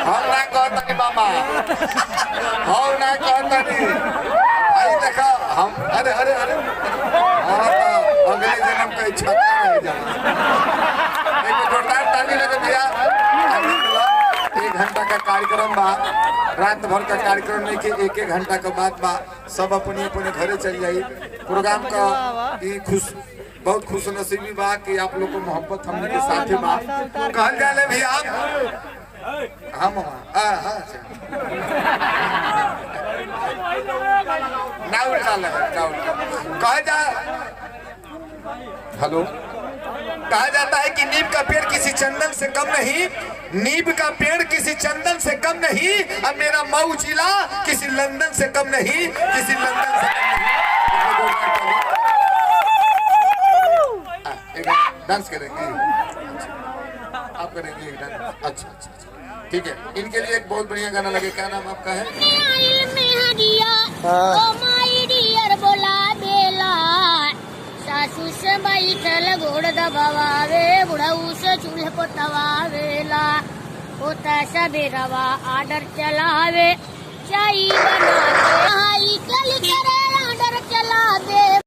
हम ना कहता मामा, हम ना कहता आई देखा हम अरे अरे अरे अगले जन्म का इच्छा रह जाना। एक जोरदार ताली लगे भैया। 1 घंटा का कार्यक्रम बा, रात भर का कार्यक्रम नहीं के 1-1 घंटा के बाद बा सब अपने अपने घरे चल जाई। प्रोग्राम का ये बहुत खुश नसीबी बा कि आप लोग को मोहब्बत हमने के साथ ही बा कहल जाले भैया। हाँ मामा हाँ ना उल्टा लगा कहा जा हेलो कहा जाता है कि नीम का पेड़ किसी चंदन से कम नहीं, नीम का पेड़ किसी चंदन से कम नहीं, और मेरा मऊ जिला किसी लंदन से कम नहीं, किसी लंदन से कम नहीं। डांस करेंगे आप करेंगे डांस? अच्छा अच्छा ठीक है। इनके लिए एक बहुत बढ़िया गाना लगे। क्या नाम आपका है? सासू से बैठल घोड़ दबावे, बुढ़ऊ से चूल्हे को तवावेला, होता सबेरवा आर्डर चलावे, चाय बना